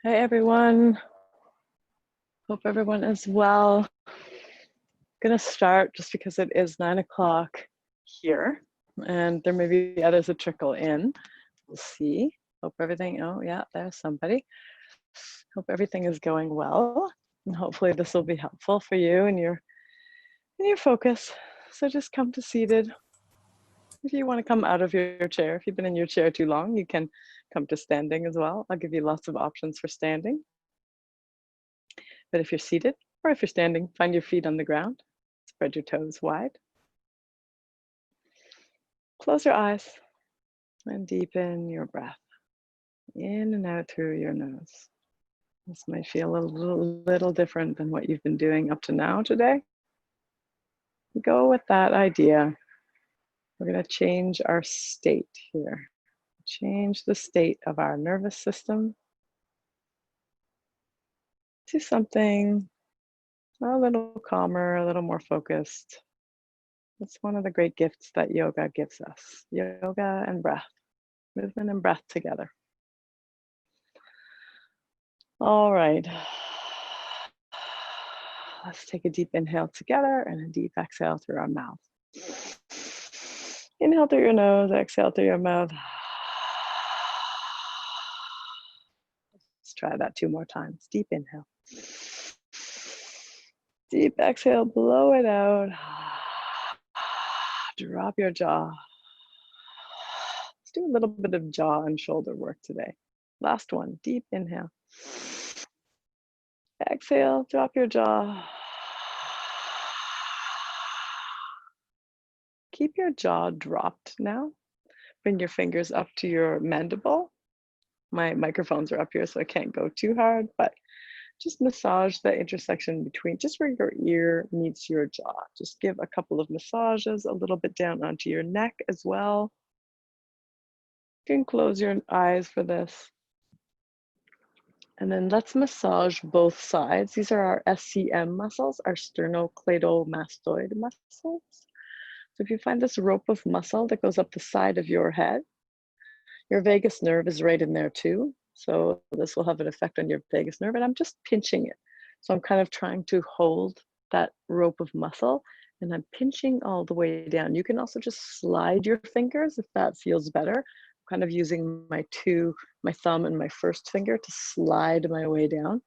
Hi everyone. Hope everyone is well. I'm gonna start just because it is 9 o'clock here and there may be others that trickle in. We'll see. Hope everything, oh yeah, there's somebody. Hope everything is going well and hopefully this will be helpful for you and your focus. So just come to seated. If you want to come out of your chair, if you've been in your chair too long, you can come to standing as well. I'll give you lots of options for standing. But if you're seated or if you're standing, find your feet on the ground. Spread your toes wide. Close your eyes and deepen your breath in and out through your nose. This might feel a little different than what you've been doing up to now today. Go with that idea. We're going to change our state here. Change the state of our nervous system to something a little calmer, a little more focused. It's one of the great gifts that yoga gives us. Yoga and breath, movement and breath together. All right. Let's take a deep inhale together and a deep exhale through our mouth. Inhale through your nose, exhale through your mouth. Let's try that 2 more times. Deep inhale. Deep exhale, blow it out. Drop your jaw. Let's do a little bit of jaw and shoulder work today. Last one, deep inhale. Exhale, drop your jaw. Keep your jaw dropped now. Bring your fingers up to your mandible. My microphones are up here, so I can't go too hard, but just massage the intersection between just where your ear meets your jaw. Just give a couple of massages, a little bit down onto your neck as well. You can close your eyes for this. And then let's massage both sides. These are our SCM muscles, our sternocleidomastoid muscles. So if you find this rope of muscle that goes up the side of your head, your vagus nerve is right in there too. So this will have an effect on your vagus nerve, and I'm just pinching it. So I'm kind of trying to hold that rope of muscle and I'm pinching all the way down. You can also just slide your fingers if that feels better. I'm kind of using my thumb and my first finger to slide my way down.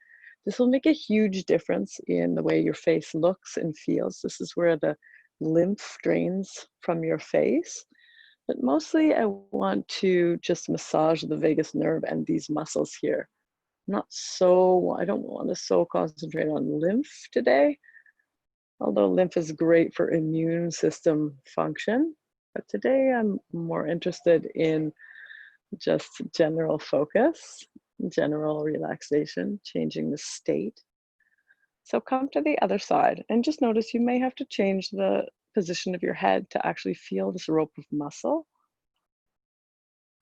This will make a huge difference in the way your face looks and feels. This is where the lymph drains from your face. But mostly I want to just massage the vagus nerve and these muscles here. I don't want to so concentrate on lymph today, although lymph is great for immune system function. But today I'm more interested in just general focus, general relaxation, changing the state. So come to the other side and just notice you may have to change the position of your head to actually feel this rope of muscle.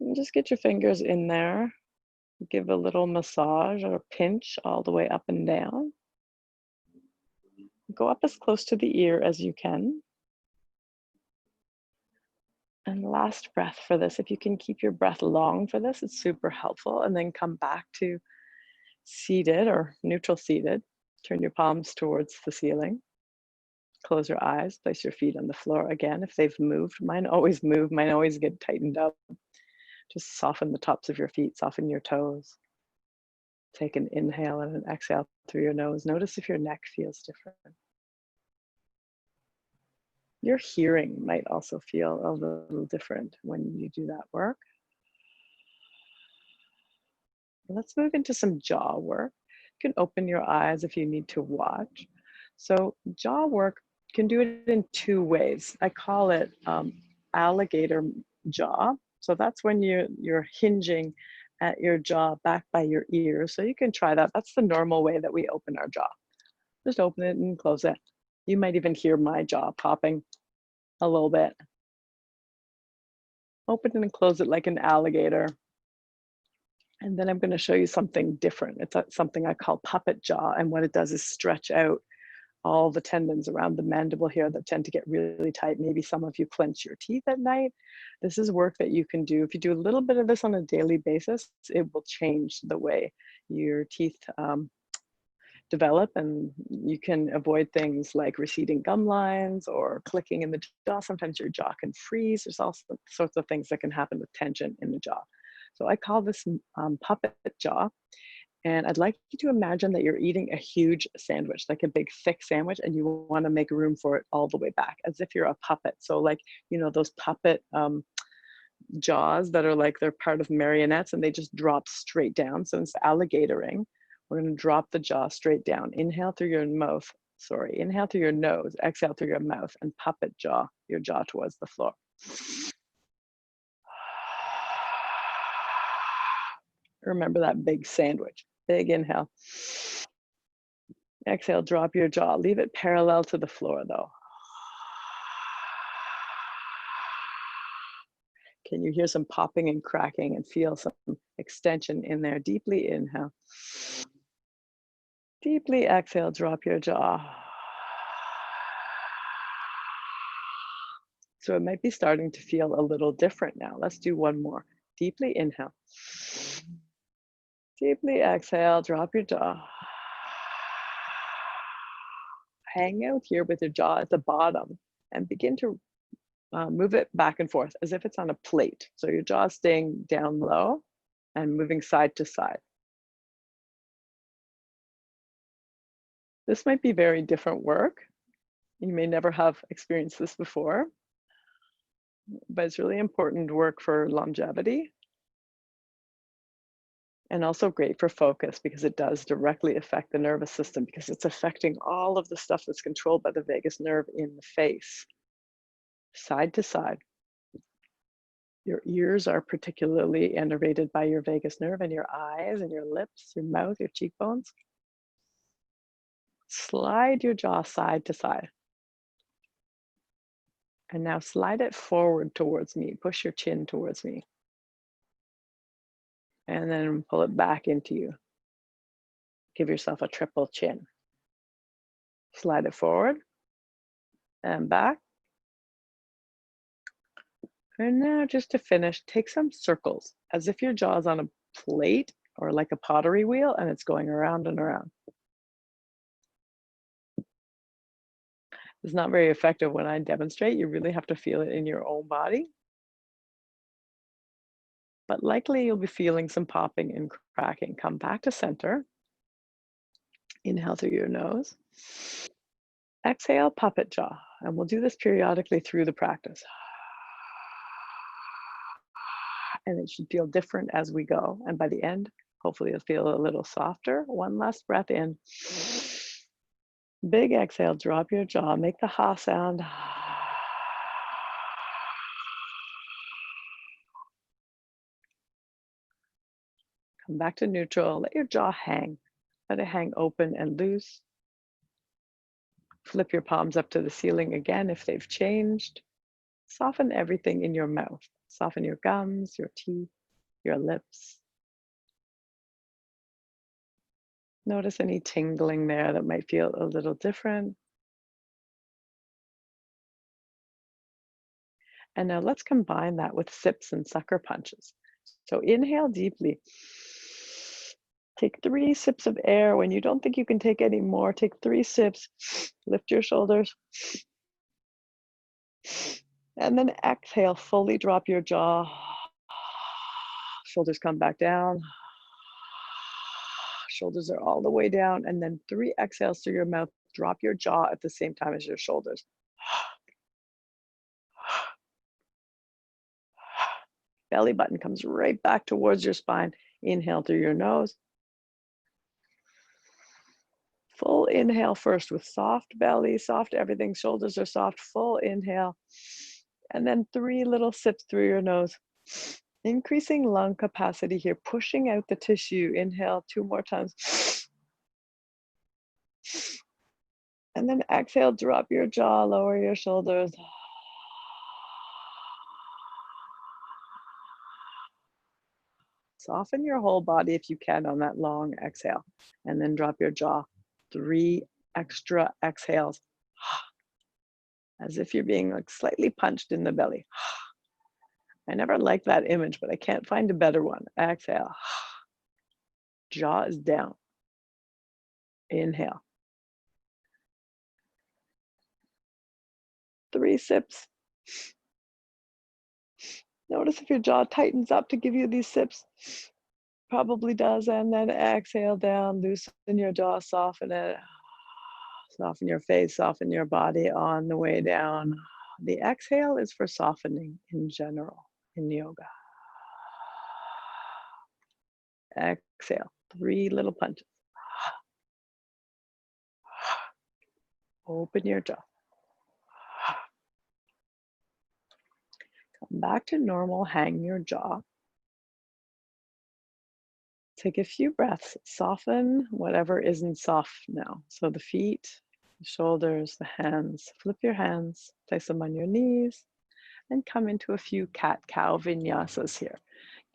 And just get your fingers in there. Give a little massage or a pinch all the way up and down. Go up as close to the ear as you can. And last breath for this. If you can keep your breath long for this, it's super helpful. And then come back to seated or neutral seated. Turn your palms towards the ceiling. Close your eyes, place your feet on the floor again. If they've moved, mine always move, mine always get tightened up. Just soften the tops of your feet, soften your toes. Take an inhale and an exhale through your nose. Notice if your neck feels different. Your hearing might also feel a little different when you do that work. Let's move into some jaw work. You can open your eyes if you need to watch. So jaw work, you can do it in 2 ways. I call it alligator jaw. So that's when you're hinging at your jaw back by your ears. So you can try that. That's the normal way that we open our jaw. Just open it and close it. You might even hear my jaw popping a little bit. Open it and close it like an alligator. And then I'm going to show you something different. It's something I call puppet jaw. And what it does is stretch out all the tendons around the mandible here that tend to get really tight. Maybe some of you clench your teeth at night. This is work that you can do. If you do a little bit of this on a daily basis, it will change the way your teeth develop, and you can avoid things like receding gum lines or clicking in the jaw. Sometimes your jaw can freeze. There's all sorts of things that can happen with tension in the jaw. So I call this puppet jaw. And I'd like you to imagine that you're eating a huge sandwich, like a big thick sandwich, and you want to make room for it all the way back, as if you're a puppet. So like, you know, those puppet jaws that are like they're part of marionettes and they just drop straight down. So instead of alligatoring, we're going to drop the jaw straight down. Inhale through your mouth, inhale through your nose, exhale through your mouth, and puppet jaw, your jaw towards the floor. Remember that big sandwich. Big inhale. Exhale, drop your jaw. Leave it parallel to the floor though. Can you hear some popping and cracking and feel some extension in there? Deeply inhale. Deeply exhale, drop your jaw. So it might be starting to feel a little different now. Let's do one more. Deeply inhale. Deeply exhale, drop your jaw. Hang out here with your jaw at the bottom and begin to move it back and forth as if it's on a plate. So your jaw is staying down low and moving side to side. This might be very different work. You may never have experienced this before, but it's really important work for longevity and also great for focus because it does directly affect the nervous system because it's affecting all of the stuff that's controlled by the vagus nerve in the face, side to side. Your ears are particularly innervated by your vagus nerve, and your eyes and your lips, your mouth, your cheekbones. Slide your jaw side to side. And now slide it forward towards me. Push your chin towards me. And then pull it back into you. Give yourself a triple chin. Slide it forward and back. And now just to finish, take some circles as if your jaw is on a plate or like a pottery wheel and it's going around and around. It's not very effective when I demonstrate. You really have to feel it in your own body. But likely you'll be feeling some popping and cracking. Come back to center. Inhale through your nose. Exhale, puppet jaw. And we'll do this periodically through the practice. And it should feel different as we go. And by the end, hopefully it'll feel a little softer. One last breath in. Big exhale, drop your jaw, make the ha sound. Come back to neutral, let your jaw hang. Let it hang open and loose. Flip your palms up to the ceiling again if they've changed. Soften everything in your mouth. Soften your gums, your teeth, your lips. Notice any tingling there that might feel a little different. And now let's combine that with sips and sucker punches. So inhale deeply. Take 3 sips of air. When you don't think you can take any more, take 3 sips. Lift your shoulders. And then exhale, fully drop your jaw. Shoulders come back down. Shoulders are all the way down. And then 3 exhales through your mouth. Drop your jaw at the same time as your shoulders. Belly button comes right back towards your spine. Inhale through your nose. Full inhale first with soft belly, soft everything. Shoulders are soft. Full inhale. And then 3 little sips through your nose. Increasing lung capacity here, pushing out the tissue. Inhale 2 more times. And then exhale, drop your jaw, lower your shoulders. Soften your whole body if you can on that long exhale. And then drop your jaw. 3 extra exhales. As if you're being like slightly punched in the belly. I never liked that image, but I can't find a better one. Exhale. Jaw is down. Inhale. 3 sips. Notice if your jaw tightens up to give you these sips. Probably does. And then exhale down, loosen your jaw, soften it. Soften your face, soften your body on the way down. The exhale is for softening in general in yoga. Exhale, 3 little punches. Open your jaw. Come back to normal, hang your jaw. Take a few breaths, soften whatever isn't soft now. So the feet, the shoulders, the hands. Flip your hands, place them on your knees, and come into a few cat-cow vinyasas here.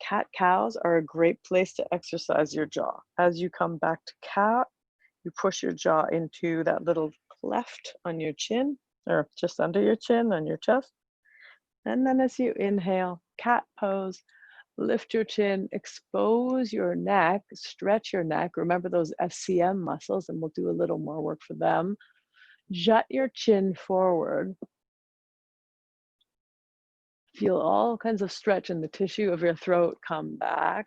Cat-cows are a great place to exercise your jaw. As you come back to cat, you push your jaw into that little cleft on your chin, or just under your chin, on your chest. And then as you inhale, cat pose, lift your chin, expose your neck, stretch your neck. Remember those SCM muscles, and we'll do a little more work for them. Jut your chin forward. Feel all kinds of stretch in the tissue of your throat. Come back.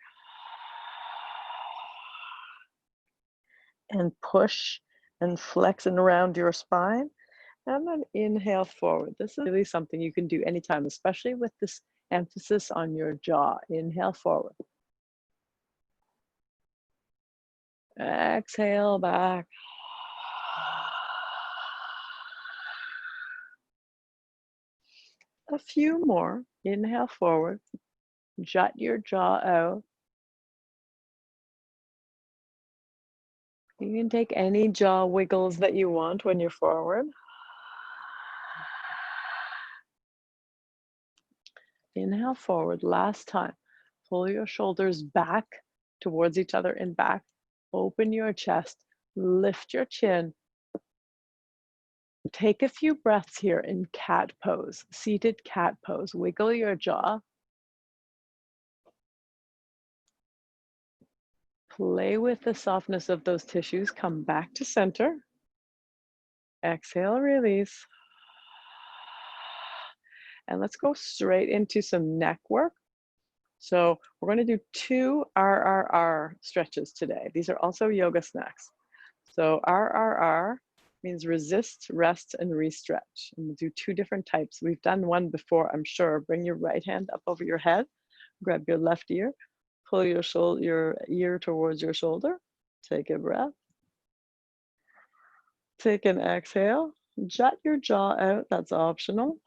And push and flex and around your spine. And then inhale forward. This is really something you can do anytime, especially with this emphasis on your jaw. Inhale forward. Exhale back. A few more. Inhale forward. Jut your jaw out. You can take any jaw wiggles that you want when you're forward. Inhale forward. Last time. Pull your shoulders back towards each other and back. Open your chest. Lift your chin. Take a few breaths here in cat pose, seated cat pose. Wiggle your jaw. Play with the softness of those tissues. Come back to center. Exhale, release. And let's go straight into some neck work. So we're going to do 2 RRR stretches today. These are also yoga snacks. So RRR means resist, rest, and re-stretch. And we'll do 2 different types. We've done one before, I'm sure. Bring your right hand up over your head. Grab your left ear. Pull your ear towards your shoulder. Take a breath. Take an exhale. Jut your jaw out. That's optional.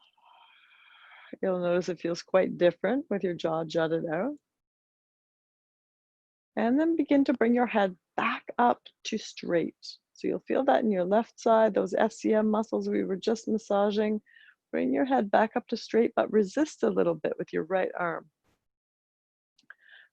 You'll notice it feels quite different with your jaw jutted out. And then begin to bring your head back up to straight. So you'll feel that in your left side, those SCM muscles we were just massaging. Bring your head back up to straight, but resist a little bit with your right arm.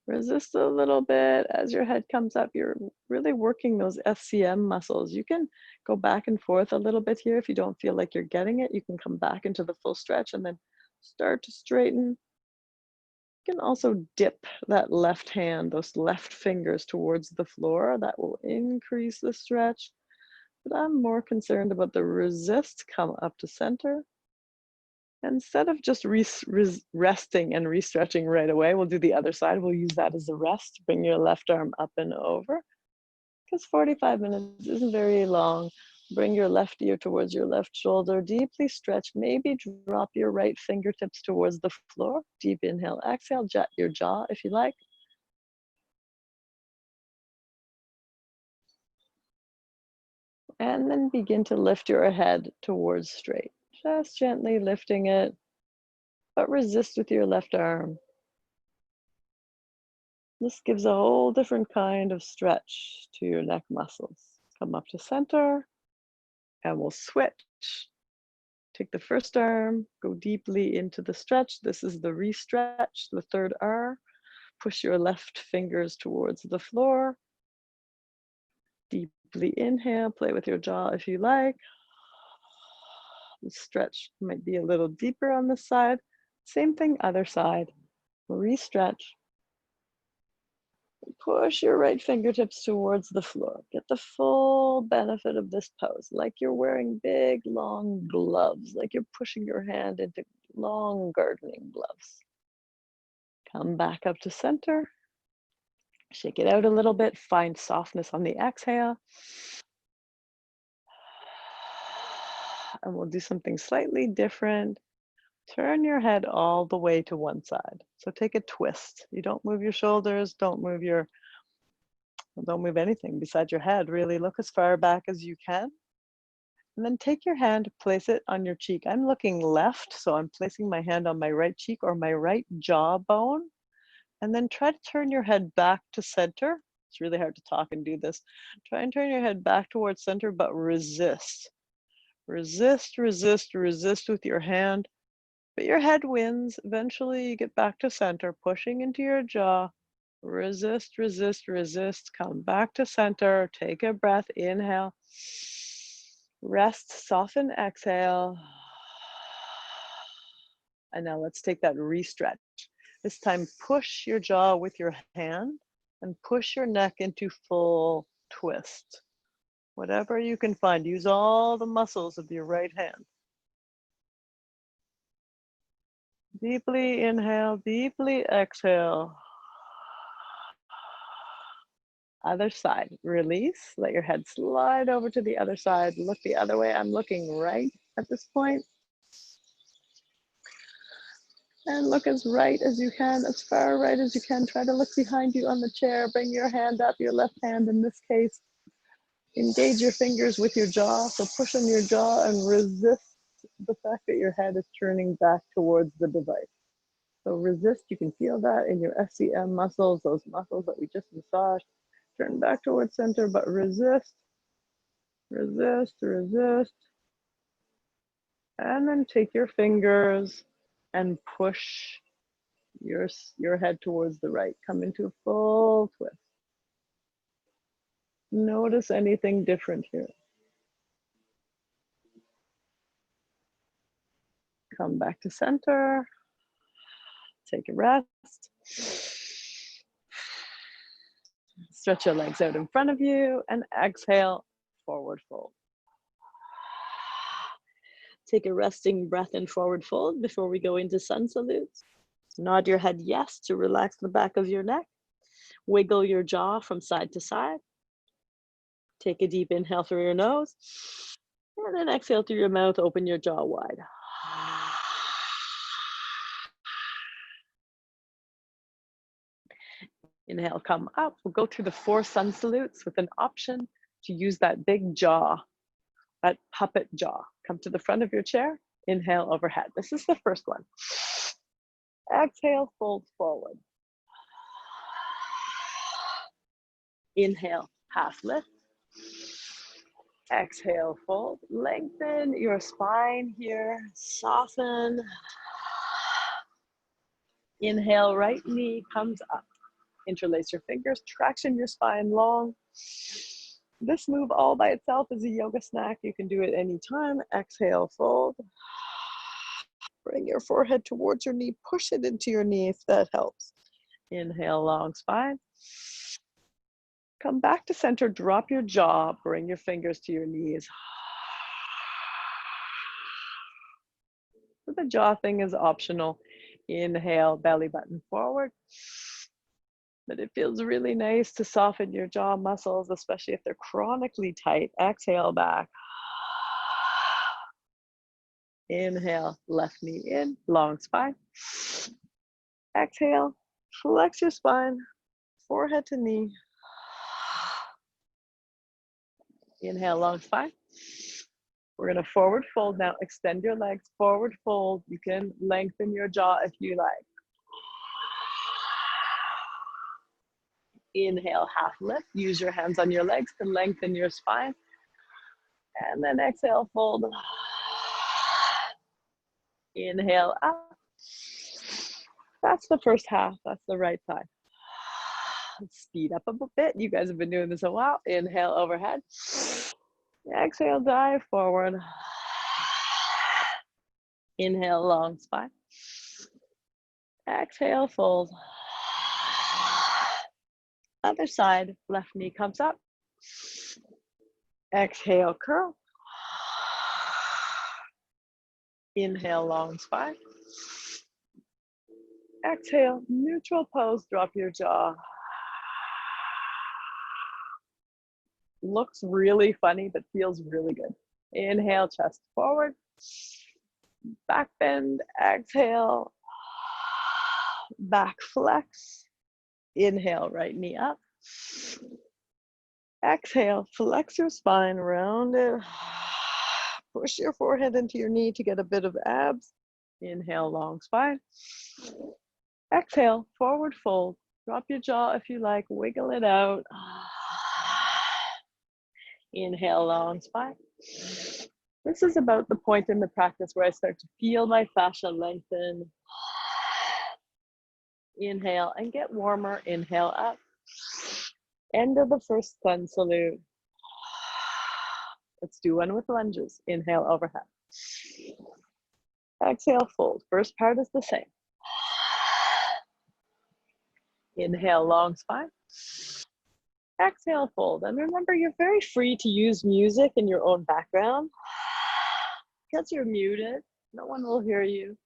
Resist a little bit as your head comes up. You're really working those SCM muscles. You can go back and forth a little bit here. If you don't feel like you're getting it, you can come back into the full stretch and then start to straighten. You can also dip that left hand, those left fingers towards the floor. That will increase the stretch. But I'm more concerned about the resist. Come up to center. Instead of just resting and re-stretching right away, we'll do the other side. We'll use that as a rest. Bring your left arm up and over. Because 45 minutes isn't very long. Bring your left ear towards your left shoulder. Deeply stretch. Maybe drop your right fingertips towards the floor. Deep inhale, exhale. Jut your jaw if you like. And then begin to lift your head towards straight. Just gently lifting it, but resist with your left arm. This gives a whole different kind of stretch to your neck muscles. Come up to center, and we'll switch. Take the first arm, go deeply into the stretch. This is the re-stretch, the third R. Push your left fingers towards the floor. Deeply inhale, play with your jaw if you like. The stretch might be a little deeper on this side. Same thing, other side. Re-stretch. Push your right fingertips towards the floor. Get the full benefit of this pose, like you're wearing big, long gloves, like you're pushing your hand into long gardening gloves. Come back up to center. Shake it out a little bit. Find softness on the exhale. And we'll do something slightly different. Turn your head all the way to one side. So take a twist. You don't move your shoulders, don't move anything besides your head. Really look as far back as you can. And then take your hand, place it on your cheek. I'm looking left, so I'm placing my hand on my right cheek or my right jawbone. And then try to turn your head back to center. It's really hard to talk and do this. Try and turn your head back towards center, but resist. Resist, resist, resist with your hand. But your head wins. Eventually you get back to center, pushing into your jaw. Resist, resist, resist. Come back to center. Take a breath. Inhale. Rest, soften, exhale. And now let's take that re-stretch. This time, push your jaw with your hand and push your neck into full twist. Whatever you can find, use all the muscles of your right hand. Deeply inhale, deeply exhale. Other side, release, let your head slide over to the other side. Look the other way. I'm looking right at this point. And look as right as you can, as far right as you can. Try to look behind you on the chair. Bring your hand up, your left hand in this case. Engage your fingers with your jaw. So push on your jaw and resist the fact that your head is turning back towards the device. So resist, you can feel that in your SCM muscles, those muscles that we just massaged. Turn back towards center, but resist, resist, resist. And then take your fingers and push your head towards the right. Come into a full twist. Notice anything different here. Come back to center. Take a rest. Stretch your legs out in front of you and exhale, forward fold. Take a resting breath in forward fold before we go into sun salutes. Nod your head yes to relax the back of your neck. Wiggle your jaw from side to side. Take a deep inhale through your nose. And then exhale through your mouth, open your jaw wide. Inhale, come up. We'll go through the 4 sun salutes with an option to use that big jaw, that puppet jaw. Come to the front of your chair. Inhale overhead. This is the first one. Exhale, fold forward. Inhale, half lift. Exhale, fold. Lengthen your spine here. Soften. Inhale, right knee comes up. Interlace your fingers, traction your spine long. This move all by itself is a yoga snack. You can do it anytime. Exhale, fold. Bring your forehead towards your knee. Push it into your knee if that helps. Inhale, long spine. Come back to center, drop your jaw, bring your fingers to your knees. So the jaw thing is optional. Inhale, belly button forward. But it feels really nice to soften your jaw muscles, especially if they're chronically tight. Exhale back. Inhale, left knee in, long spine. Exhale, flex your spine, forehead to knee. Inhale, long spine. We're gonna forward fold now. Extend your legs, forward fold. You can lengthen your jaw if you like. Inhale, half lift. Use your hands on your legs to lengthen your spine. And then exhale, fold. Inhale up. That's the first half. That's the right side. Let's speed up a bit. You guys have been doing this a while. Inhale, overhead. Exhale, dive forward. Inhale, long spine. Exhale, fold. Other side, left knee comes up. Exhale, curl. Inhale, long spine. Exhale, neutral pose, drop your jaw. Looks really funny, but feels really good. Inhale, chest forward. Back bend, exhale. Back flex. Inhale, right knee up. Exhale, flex your spine, round it. Push your forehead into your knee to get a bit of abs. Inhale, long spine. Exhale, forward fold. Drop your jaw if you like, wiggle it out. Inhale, long spine. This is about the point in the practice where I start to feel my fascia lengthen. Inhale and get warmer. Inhale up. End of the first sun salute. Let's do one with lunges. Inhale, overhead. Exhale, fold. First part is the same. Inhale, long spine. Exhale, fold. And remember, you're very free to use music in your own background. Because you're muted, no one will hear you.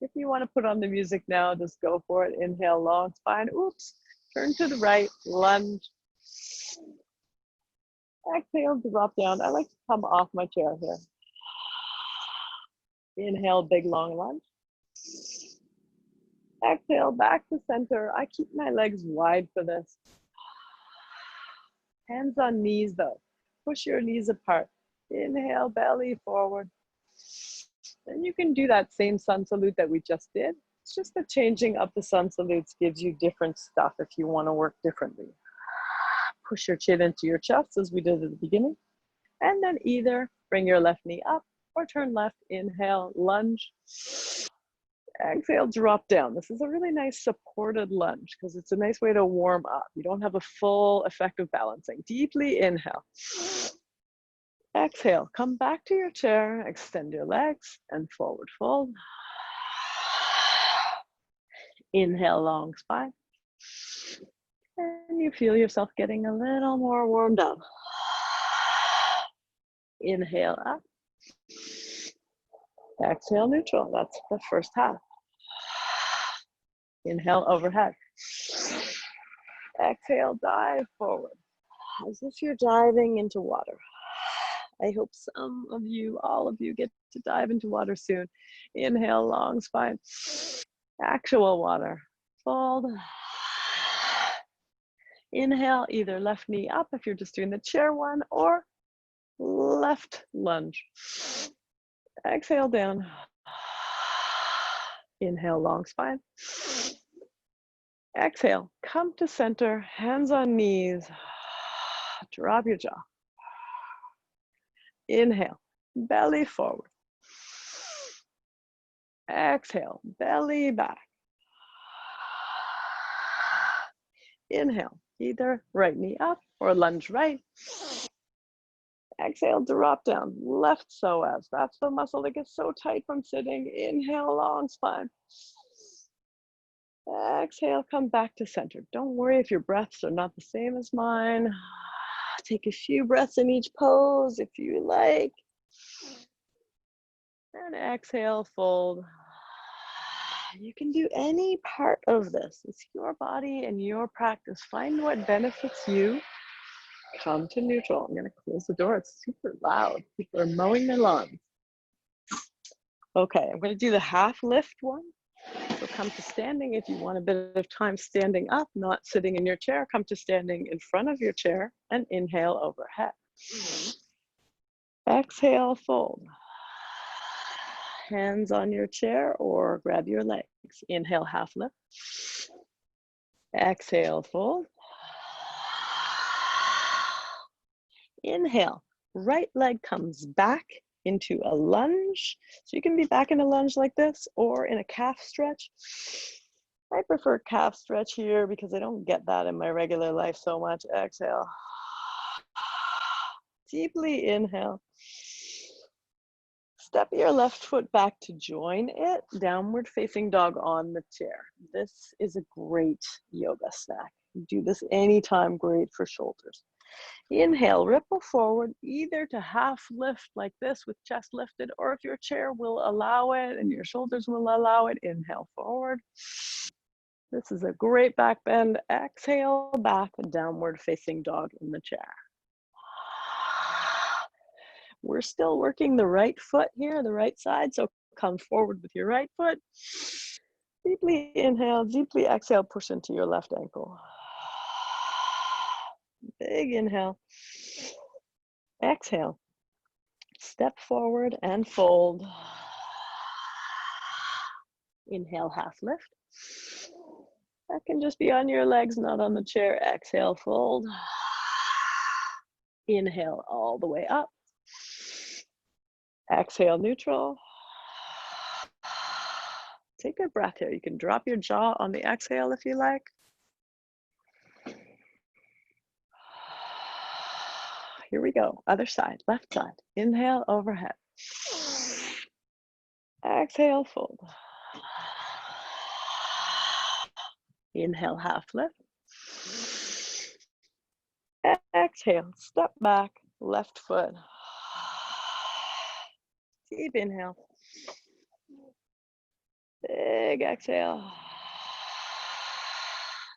If you want to put on the music now, just go for it. Inhale, long spine. Oops. Turn to the right, lunge. Exhale, drop down. I like to come off my chair here. Inhale, big long lunge. Exhale, back to center. I keep my legs wide for this. Hands on knees though. Push your knees apart. Inhale, belly forward. Then you can do that same sun salute that we just did. It's just the changing of the sun salutes gives you different stuff if you want to work differently. Push your chin into your chest as we did at the beginning. And then either bring your left knee up or turn left. Inhale, lunge. Exhale, drop down. This is a really nice supported lunge because it's a nice way to warm up. You don't have a full effect of balancing. Deeply inhale. Exhale, come back to your chair, extend your legs and forward fold. Inhale, long spine. And you feel yourself getting a little more warmed up. Inhale up. Exhale, neutral. That's the first half. Inhale, overhead. Exhale, dive forward. As if you're diving into water. I hope some of you, all of you, get to dive into water soon. Inhale, long spine. Actual water. Fold. Inhale, either left knee up if you're just doing the chair one, or left lunge. Exhale down. Inhale, long spine. Exhale, come to center, hands on knees. Drop your jaw. Inhale, belly forward. Exhale, belly back. Inhale, either right knee up or lunge right. Exhale, drop down, left psoas. That's the muscle that gets so tight from sitting. Inhale, long spine. Exhale, come back to center. Don't worry if your breaths are not the same as mine. Take a few breaths in each pose if you like. And exhale, fold. You can do any part of this. It's your body and your practice. Find what benefits you. Come to neutral. I'm going to close the door. It's super loud. People are mowing their lawns. Okay, I'm going to do the half lift one. So come to standing if you want a bit of time standing up, not sitting in your chair. Come to standing in front of your chair and inhale overhead. Exhale, fold. Hands on your chair or grab your legs. Inhale, half lift. Exhale, fold. Inhale, right leg comes back into a lunge. So you can be back in a lunge like this or in a calf stretch. I prefer calf stretch here because I don't get that in my regular life so much. Exhale. Deeply inhale. Step your left foot back to join it. Downward facing dog on the chair. This is a great yoga snack. Do this anytime, great for shoulders. Inhale, ripple forward, either to half lift like this with chest lifted, or if your chair will allow it and your shoulders will allow it, inhale forward. This is a great back bend. Exhale, back, downward facing dog in the chair. We're still working the right foot here, the right side, so come forward with your right foot. Deeply inhale, deeply exhale, push into your left ankle. Big inhale. Exhale. Step forward and fold. Inhale, half lift. That can just be on your legs, not on the chair. Exhale, fold. Inhale all the way up. Exhale, neutral. Take a breath here. You can drop your jaw on the exhale if you like. Here we go. Other side, left side. Inhale, overhead. Exhale, fold. Inhale, half lift. Exhale, step back, left foot. Deep inhale. Big exhale. I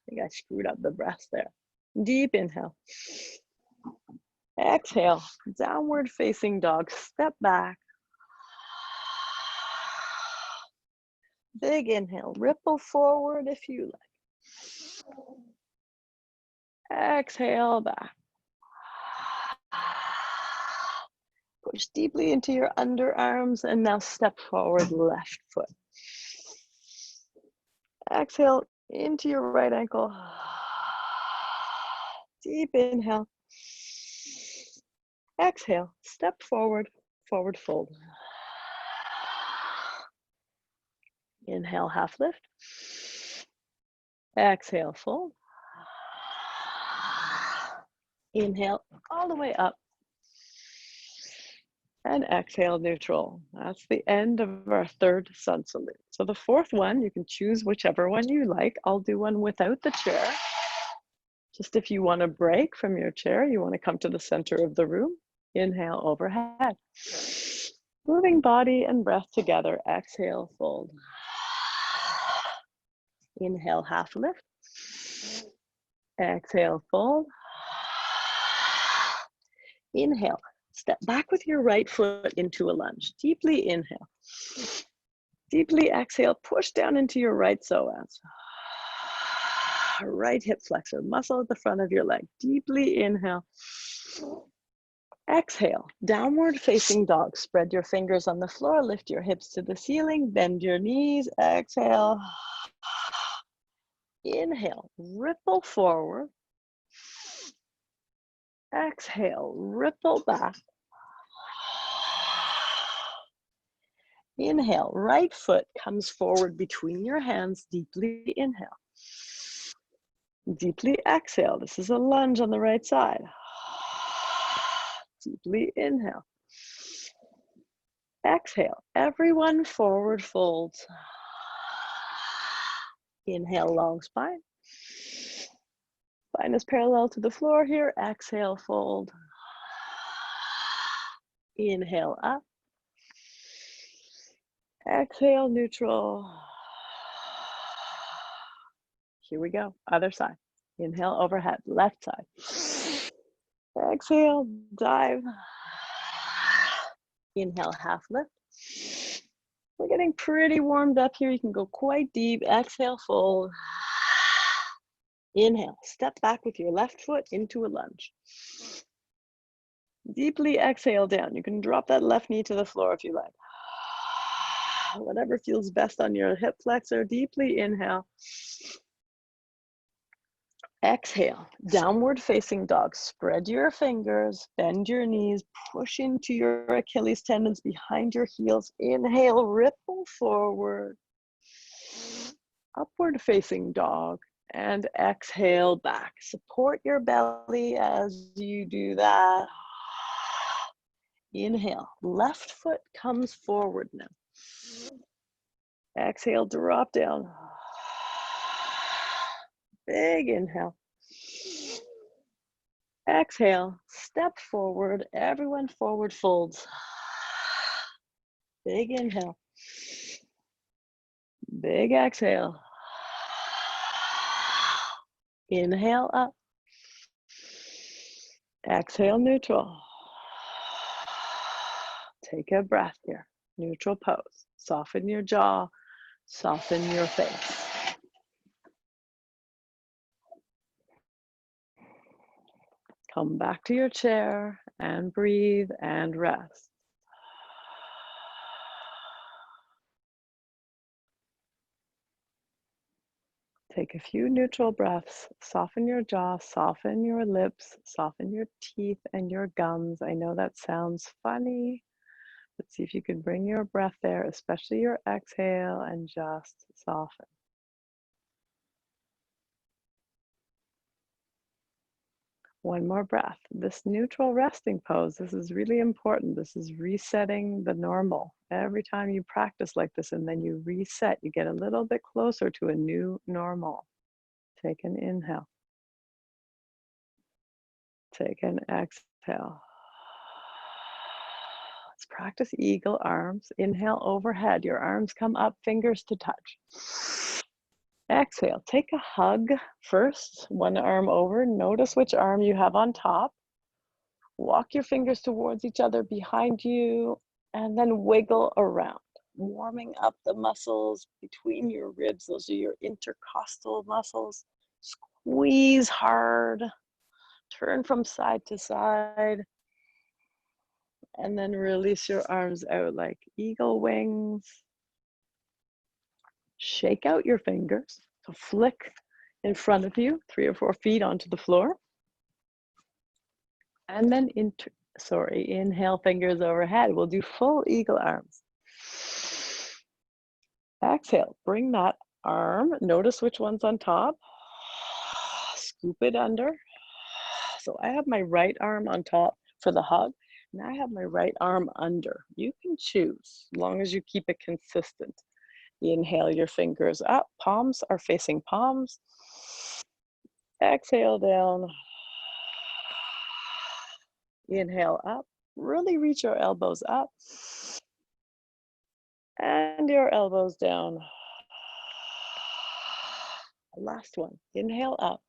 think I screwed up the breath there. Deep inhale. Exhale, downward facing dog, step back. Big inhale, ripple forward if you like. Exhale, back. Push deeply into your underarms and now step forward, left foot. Exhale into your right ankle. Deep inhale. Exhale, step forward, forward fold. Inhale, half lift. Exhale, fold. Inhale all the way up. And exhale, neutral. That's the end of our third sun salute. So the fourth one, you can choose whichever one you like. I'll do one without the chair. Just if you want to break from your chair, you want to come to the center of the room. Inhale, overhead. Moving body and breath together. Exhale, fold. Inhale, half lift. Exhale, fold. Inhale, step back with your right foot into a lunge. Deeply inhale. Deeply exhale, push down into your right psoas. Right hip flexor, muscle at the front of your leg. Deeply inhale. Exhale, downward facing dog. Spread your fingers on the floor, lift your hips to the ceiling, bend your knees. Exhale. Inhale, ripple forward. Exhale, ripple back. Inhale, right foot comes forward between your hands. Deeply inhale. Deeply exhale. This is a lunge on the right side. Deeply inhale. Exhale. Everyone forward folds. Inhale, long spine. Spine is parallel to the floor here. Exhale, fold. Inhale, up. Exhale, neutral. Here we go. Other side. Inhale, overhead. Left side. Exhale, dive. Inhale, half lift. We're getting pretty warmed up here. You can go quite deep. Exhale, fold. Inhale, step back with your left foot into a lunge. Deeply exhale down. You can drop that left knee to the floor if you like. Whatever feels best on your hip flexor. Deeply inhale. Exhale, downward facing dog. Spread your fingers, bend your knees, push into your Achilles tendons behind your heels. Inhale, ripple forward. Upward facing dog. And exhale back. Support your belly as you do that. Inhale, left foot comes forward now. Exhale, drop down. Big inhale. Exhale, step forward, everyone forward folds. Big inhale. Big exhale. Inhale up. Exhale, neutral. Take a breath here. Neutral pose. Soften your jaw, soften your face. Come back to your chair and breathe and rest. Take a few neutral breaths. Soften your jaw, soften your lips, soften your teeth and your gums. I know that sounds funny, but see if you can bring your breath there, especially your exhale, and just soften. One more breath. This neutral resting pose, this is really important. This is resetting the normal. Every time you practice like this and then you reset, you get a little bit closer to a new normal. Take an inhale. Take an exhale. Let's practice eagle arms. Inhale overhead. Your arms come up, fingers to touch. Exhale, take a hug first, one arm over. Notice which arm you have on top. Walk your fingers towards each other behind you, and then wiggle around, warming up the muscles between your ribs. Those are your intercostal muscles. Squeeze hard, turn from side to side, and then release your arms out like eagle wings. Shake out your fingers. So flick in front of you, 3 or 4 feet onto the floor. And then inhale, fingers overhead. We'll do full eagle arms. Exhale, bring that arm. Notice which one's on top. Scoop it under. So I have my right arm on top for the hug. And I have my right arm under. You can choose, as long as you keep it consistent. Inhale your fingers up, palms are facing palms. Exhale down. Inhale up, really reach your elbows up. And your elbows down. Last one, inhale up.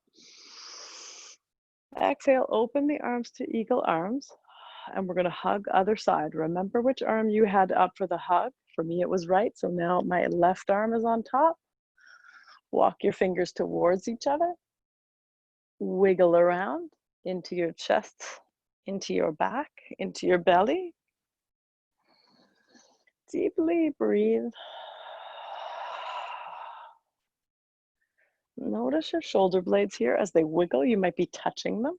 Exhale, open the arms to eagle arms. And we're gonna hug other side. Remember which arm you had up for the hug. For me, it was right, so now my left arm is on top. Walk your fingers towards each other. Wiggle around into your chest, into your back, into your belly. Deeply breathe. Notice your shoulder blades here as they wiggle. You might be touching them.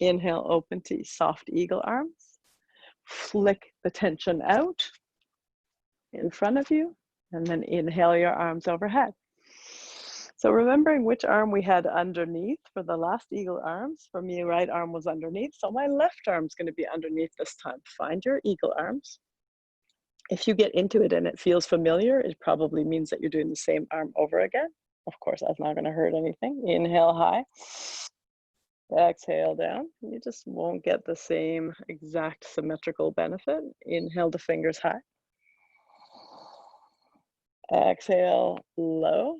Inhale, open to soft eagle arms. Flick the tension out in front of you, and then inhale your arms overhead. So remembering which arm we had underneath for the last eagle arms, for me, right arm was underneath, so my left arm is going to be underneath this time. Find your eagle arms. If you get into it and it feels familiar, it probably means that you're doing the same arm over again. Of course, that's not going to hurt anything. Inhale high. Exhale down. You just won't get the same exact symmetrical benefit. Inhale the fingers high. Exhale low.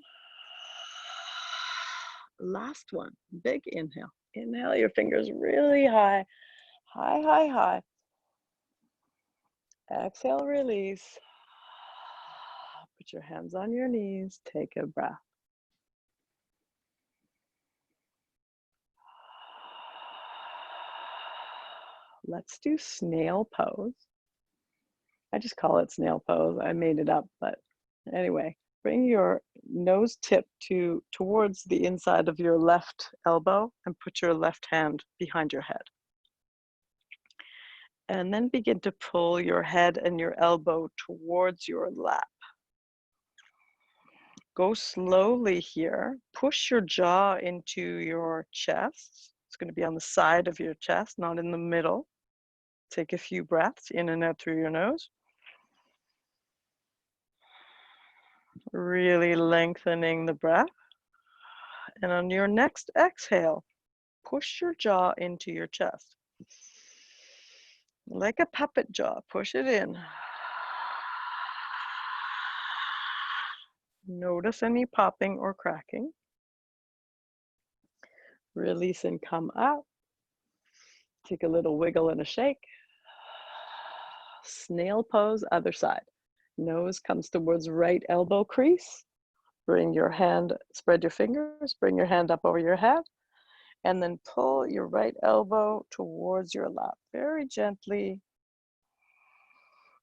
Last one, big inhale. Inhale your fingers really high, high, high, high. Exhale, release. Put your hands on your knees, take a breath. Let's do snail pose. I just call it snail pose. I made it up, but anyway, bring your nose tip towards the inside of your left elbow and put your left hand behind your head. And then begin to pull your head and your elbow towards your lap. Go slowly here. Push your jaw into your chest. It's going to be on the side of your chest, not in the middle. Take a few breaths in and out through your nose. Really lengthening the breath. And on your next exhale, push your jaw into your chest. Like a puppet jaw, push it in. Notice any popping or cracking. Release and come out. Take a little wiggle and a shake. Snail pose, other side. Nose comes towards right elbow crease. Bring your hand, spread your fingers, bring your hand up over your head, and then pull your right elbow towards your lap. Very gently.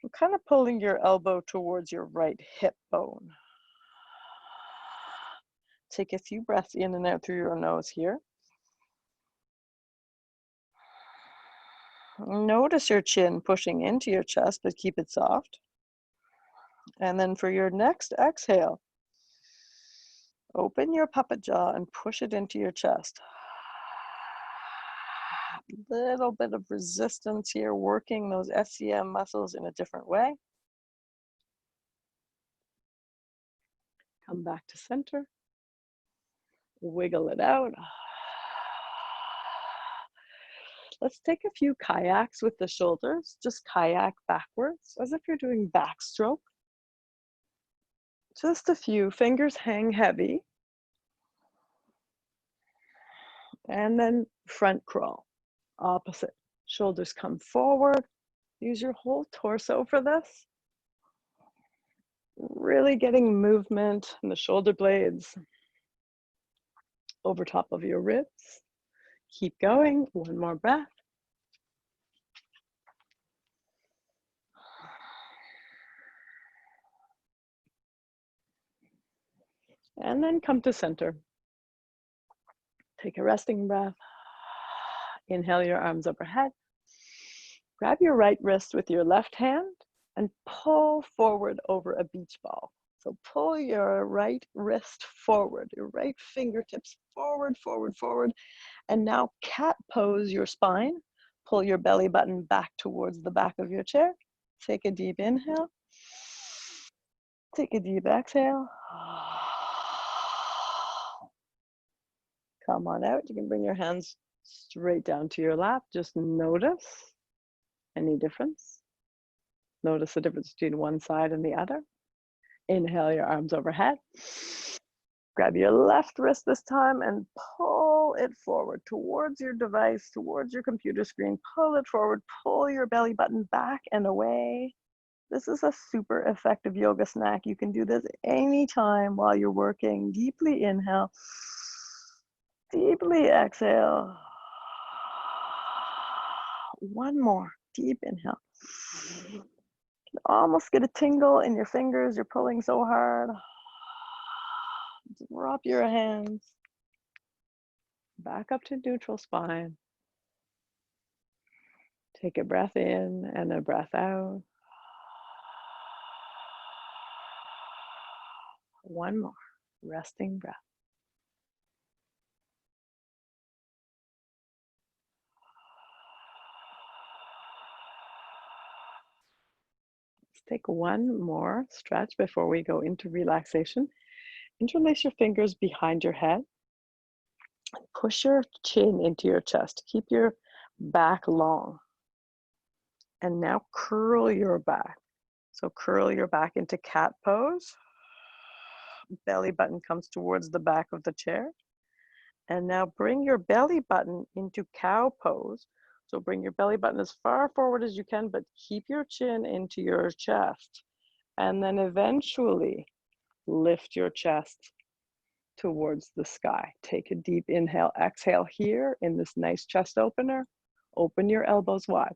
I'm kind of pulling your elbow towards your right hip bone. Take a few breaths in and out through your nose here. Notice your chin pushing into your chest, but keep it soft. And then for your next exhale, open your puppet jaw and push it into your chest. A little bit of resistance here, working those SCM muscles in a different way. Come back to center. Wiggle it out. Let's take a few kayaks with the shoulders. Just kayak backwards, as if you're doing backstroke. Just a few. Fingers hang heavy. And then front crawl. Opposite. Shoulders come forward. Use your whole torso for this. Really getting movement in the shoulder blades over top of your ribs. Keep going. One more breath. And then come to center. Take a resting breath. Inhale your arms overhead. Grab your right wrist with your left hand and pull forward over a beach ball. So pull your right wrist forward, your right fingertips forward, forward, forward. And now cat pose your spine. Pull your belly button back towards the back of your chair. Take a deep inhale. Take a deep exhale. Come on out. You can bring your hands straight down to your lap. Just notice any difference. Notice the difference between one side and the other. Inhale your arms overhead. Grab your left wrist this time and pull it forward towards your device, towards your computer screen. Pull it forward, pull your belly button back and away. This is a super effective yoga snack. You can do this anytime while you're working. Deeply inhale, deeply exhale. One more, deep inhale. You almost get a tingle in your fingers. You're pulling so hard. Drop your hands back up to neutral spine. Take a breath in and a breath out. One more, resting breath. Let's take one more stretch before we go into relaxation. Interlace your fingers behind your head. Push your chin into your chest. Keep your back long. And now curl your back. So curl your back into cat pose. Belly button comes towards the back of the chair. And now bring your belly button into cow pose. So bring your belly button as far forward as you can, but keep your chin into your chest. And then eventually lift your chest towards the sky. Take a deep inhale, exhale here in this nice chest opener. Open your elbows wide.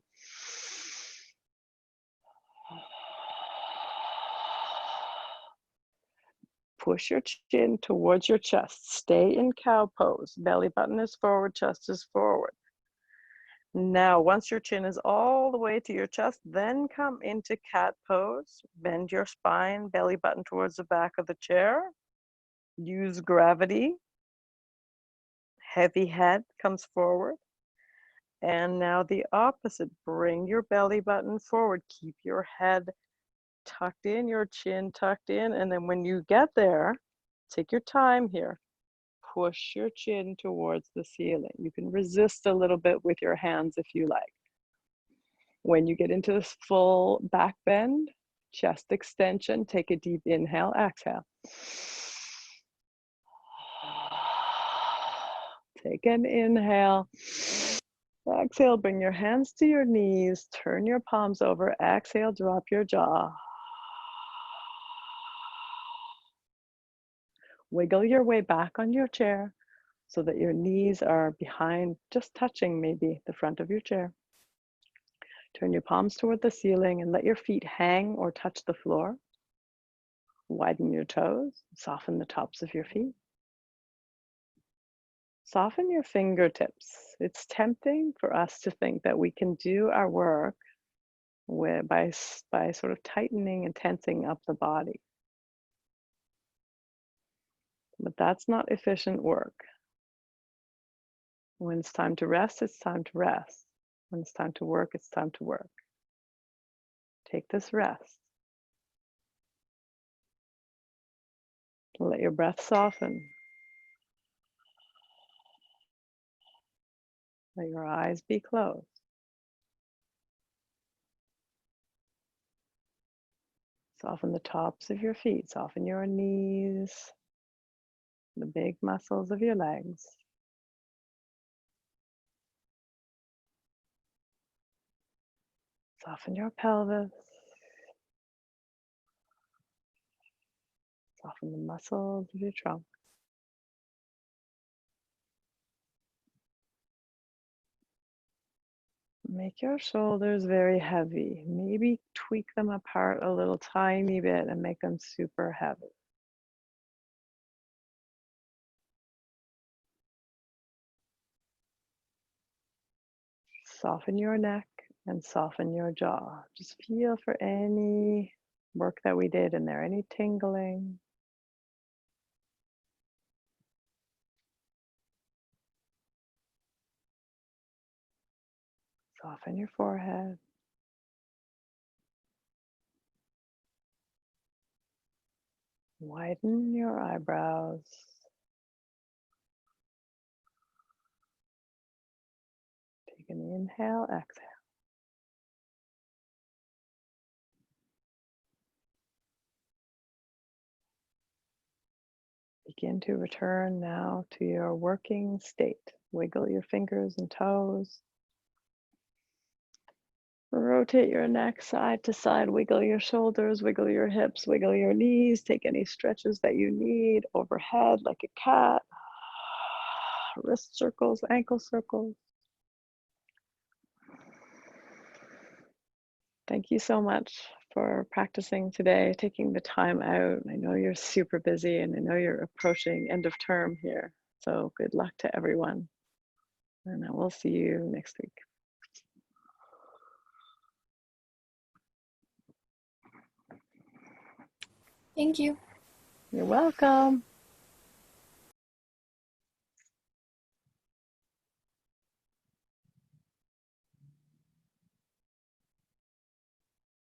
Push your chin towards your chest. Stay in cow pose. Belly button is forward, chest is forward. Now, once your chin is all the way to your chest, then come into cat pose. Bend your spine, belly button towards the back of the chair. Use gravity. Heavy head comes forward. And now the opposite. Bring your belly button forward. Keep your head tucked in, your chin tucked in. And then when you get there, take your time here. push your chin towards the ceiling. You can resist a little bit with your hands if you like. When you get into this full back bend, chest extension, take a deep inhale, exhale. Take an inhale. Exhale, bring your hands to your knees, turn your palms over, exhale, drop your jaw. Wiggle your way back on your chair so that your knees are behind, just touching maybe the front of your chair. Turn your palms toward the ceiling and let your feet hang or touch the floor. Widen your toes, soften the tops of your feet. Soften your fingertips. It's tempting for us to think that we can do our work by sort of tightening and tensing up the body. But that's not efficient work. When it's time to rest, it's time to rest. When it's time to work, it's time to work. Take this rest. Let your breath soften. Let your eyes be closed. Soften the tops of your feet. Soften your knees, the big muscles of your legs. Soften your pelvis. Soften the muscles of your trunk. Make your shoulders very heavy. Maybe tweak them apart a little tiny bit and make them super heavy. Soften your neck and soften your jaw. Just feel for any work that we did in there, any tingling. Soften your forehead. Widen your eyebrows. Take an inhale, exhale. Begin to return now to your working state. Wiggle your fingers and toes. Rotate your neck side to side, wiggle your shoulders, wiggle your hips, wiggle your knees, take any stretches that you need overhead like a cat, wrist circles, ankle circles. Thank you so much for practicing today, taking the time out. I know you're super busy and I know you're approaching end of term here. So good luck to everyone. And I will see you next week. Thank you. You're welcome.